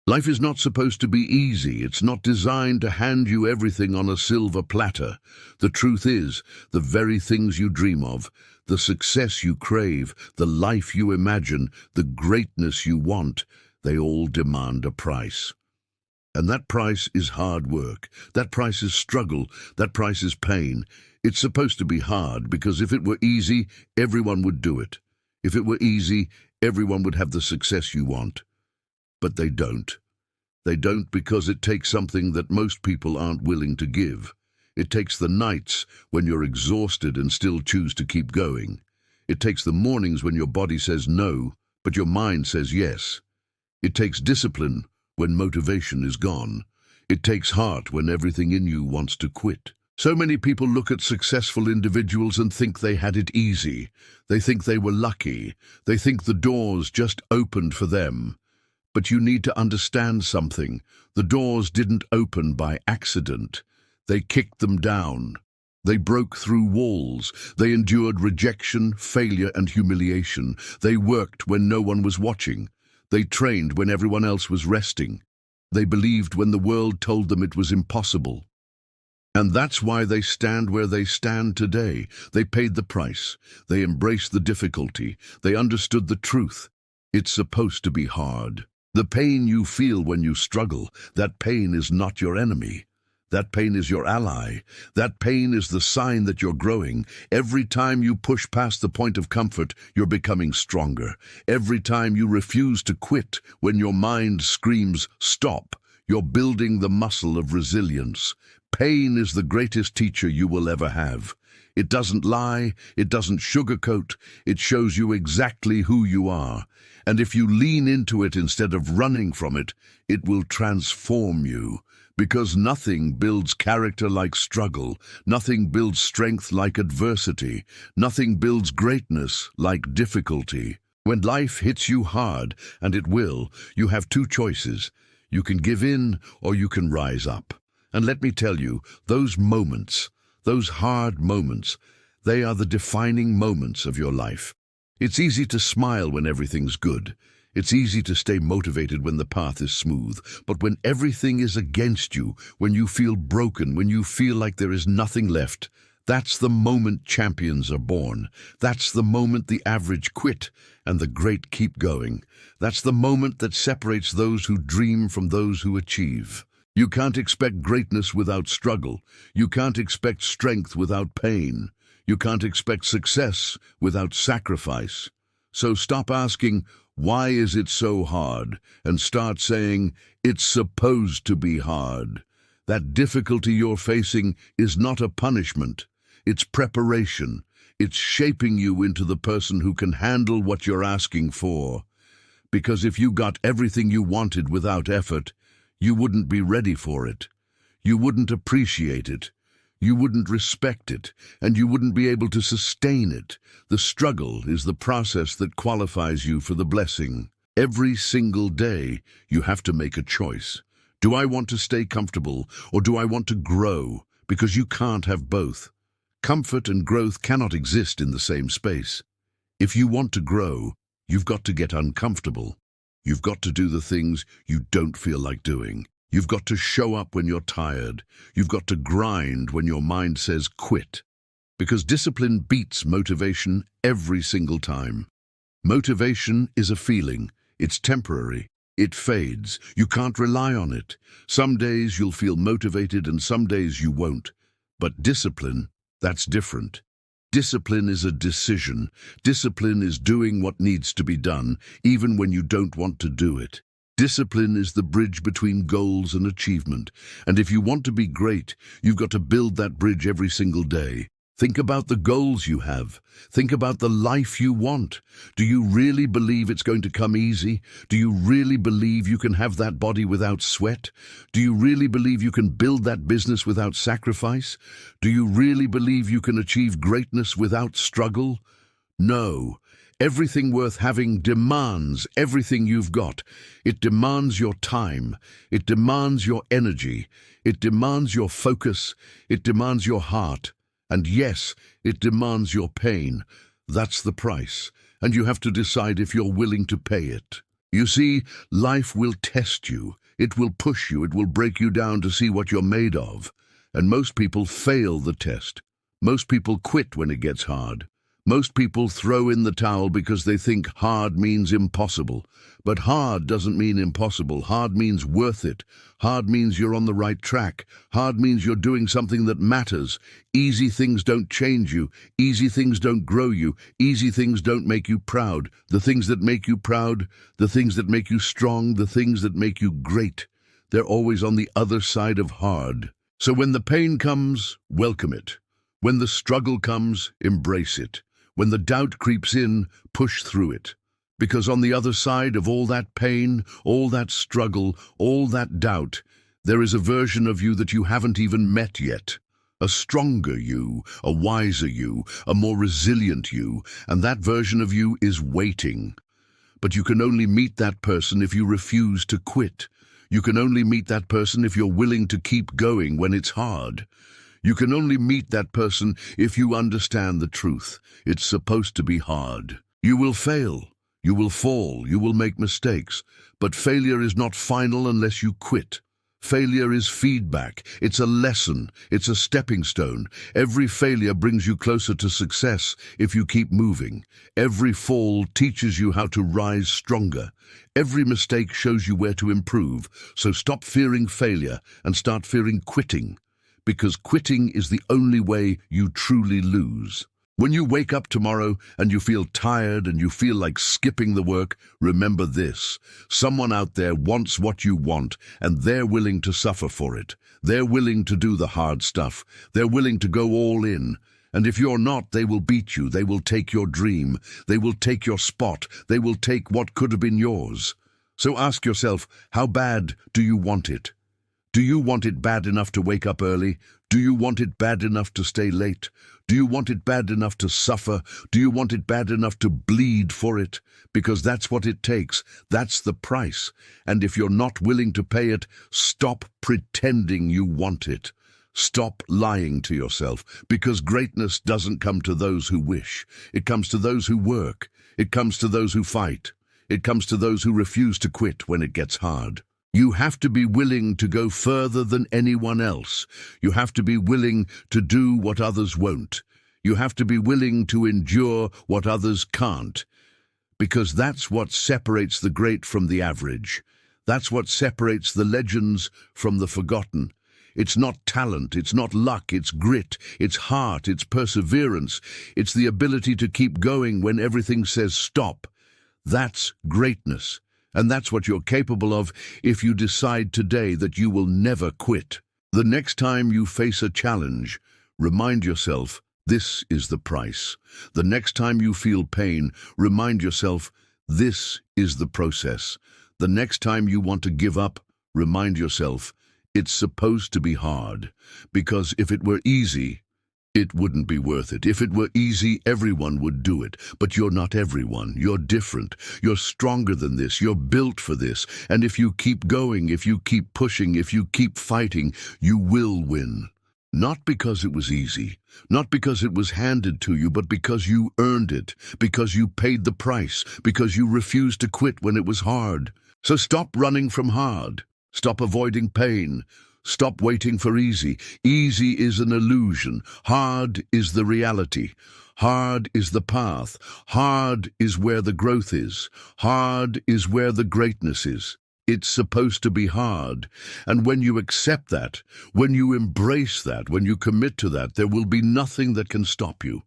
Life is not supposed to be easy. It's not designed to hand you everything on a silver platter. The truth is, the very things you dream of, the success you crave, the life you imagine, the greatness you want, they all demand a price. And that price is hard work. That price is struggle. That price is pain. It's supposed to be hard because if it were easy, everyone would do it. If it were easy, everyone would have the success you want. But they don't. They don't because it takes something that most people aren't willing to give. It takes the nights when you're exhausted and still choose to keep going. It takes the mornings when your body says no, but your mind says yes. It takes discipline when motivation is gone. It takes heart when everything in you wants to quit. So many people look at successful individuals and think they had it easy. They think they were lucky. They think the doors just opened for them. But you need to understand something. The doors didn't open by accident. They kicked them down. They broke through walls. They endured rejection, failure, and humiliation. They worked when no one was watching. They trained when everyone else was resting. They believed when the world told them it was impossible. And that's why they stand where they stand today. They paid the price. They embraced the difficulty. They understood the truth. It's supposed to be hard. The pain you feel when you struggle, that pain is not your enemy. That pain is your ally. That pain is the sign that you're growing. Every time you push past the point of comfort, you're becoming stronger. Every time you refuse to quit when your mind screams, "Stop," you're building the muscle of resilience. Pain is the greatest teacher you will ever have. It doesn't lie, it doesn't sugarcoat, it shows you exactly who you are. And if you lean into it instead of running from it, it will transform you. Because nothing builds character like struggle, nothing builds strength like adversity, nothing builds greatness like difficulty. When life hits you hard, and it will, you have two choices. You can give in or you can rise up. And let me tell you, those moments, those hard moments, they are the defining moments of your life. It's easy to smile when everything's good. It's easy to stay motivated when the path is smooth. But when everything is against you, when you feel broken, when you feel like there is nothing left, that's the moment champions are born. That's the moment the average quit and the great keep going. That's the moment that separates those who dream from those who achieve. You can't expect greatness without struggle. You can't expect strength without pain. You can't expect success without sacrifice. So stop asking, "Why is it so hard?" and start saying, "It's supposed to be hard." That difficulty you're facing is not a punishment. It's preparation. It's shaping you into the person who can handle what you're asking for. Because if you got everything you wanted without effort, you wouldn't be ready for it. You wouldn't appreciate it. You wouldn't respect it, and you wouldn't be able to sustain it. The struggle is the process that qualifies you for the blessing. Every single day, you have to make a choice. Do I want to stay comfortable, or do I want to grow? Because you can't have both. Comfort and growth cannot exist in the same space. If you want to grow, you've got to get uncomfortable. You've got to do the things you don't feel like doing. You've got to show up when you're tired. You've got to grind when your mind says quit. Because discipline beats motivation every single time. Motivation is a feeling. It's temporary. It fades. You can't rely on it. Some days you'll feel motivated and some days you won't. But discipline, that's different. Discipline is a decision. Discipline is doing what needs to be done, even when you don't want to do it. Discipline is the bridge between goals and achievement. And if you want to be great, you've got to build that bridge every single day. Think about the goals you have. Think about the life you want. Do you really believe it's going to come easy? Do you really believe you can have that body without sweat? Do you really believe you can build that business without sacrifice? Do you really believe you can achieve greatness without struggle? No. Everything worth having demands everything you've got. It demands your time. It demands your energy. It demands your focus. It demands your heart. And yes, it demands your pain. That's the price. And you have to decide if you're willing to pay it. You see, life will test you. It will push you. It will break you down to see what you're made of. And most people fail the test. Most people quit when it gets hard. Most people throw in the towel because they think hard means impossible. But hard doesn't mean impossible. Hard means worth it. Hard means you're on the right track. Hard means you're doing something that matters. Easy things don't change you. Easy things don't grow you. Easy things don't make you proud. The things that make you proud, the things that make you strong, the things that make you great, they're always on the other side of hard. So when the pain comes, welcome it. When the struggle comes, embrace it. When the doubt creeps in, push through it. Because on the other side of all that pain, all that struggle, all that doubt, there is a version of you that you haven't even met yet. A stronger you, a wiser you, a more resilient you, and that version of you is waiting. But you can only meet that person if you refuse to quit. You can only meet that person if you're willing to keep going when it's hard. You can only meet that person if you understand the truth. It's supposed to be hard. You will fail. You will fall. You will make mistakes. But failure is not final unless you quit. Failure is feedback. It's a lesson. It's a stepping stone. Every failure brings you closer to success if you keep moving. Every fall teaches you how to rise stronger. Every mistake shows you where to improve. So stop fearing failure and start fearing quitting. Because quitting is the only way you truly lose. When you wake up tomorrow and you feel tired and you feel like skipping the work, remember this. Someone out there wants what you want, and they're willing to suffer for it. They're willing to do the hard stuff. They're willing to go all in. And if you're not, they will beat you. They will take your dream. They will take your spot. They will take what could have been yours. So ask yourself, how bad do you want it? Do you want it bad enough to wake up early? Do you want it bad enough to stay late? Do you want it bad enough to suffer? Do you want it bad enough to bleed for it? Because that's what it takes. That's the price. And if you're not willing to pay it, stop pretending you want it. Stop lying to yourself, because greatness doesn't come to those who wish. It comes to those who work. It comes to those who fight. It comes to those who refuse to quit when it gets hard. You have to be willing to go further than anyone else. You have to be willing to do what others won't. You have to be willing to endure what others can't. Because that's what separates the great from the average. That's what separates the legends from the forgotten. It's not talent, it's not luck, it's grit, it's heart, it's perseverance. It's the ability to keep going when everything says stop. That's greatness. And that's what you're capable of if you decide today that you will never quit. The next time you face a challenge, remind yourself, this is the price. The next time you feel pain, remind yourself, this is the process. The next time you want to give up, remind yourself, it's supposed to be hard. Because if it were easy, it wouldn't be worth it. If it were easy, everyone would do it. But you're not everyone. You're different. You're stronger than this. You're built for this. And if you keep going, if you keep pushing, if you keep fighting, you will win. Not because it was easy, not because it was handed to you, but because you earned it, because you paid the price, because you refused to quit when it was hard. So stop running from hard. Stop avoiding pain. Stop waiting for easy. Easy is an illusion. Hard is the reality. Hard is the path. Hard is where the growth is. Hard is where the greatness is. It's supposed to be hard. And when you accept that, when you embrace that, when you commit to that, there will be nothing that can stop you.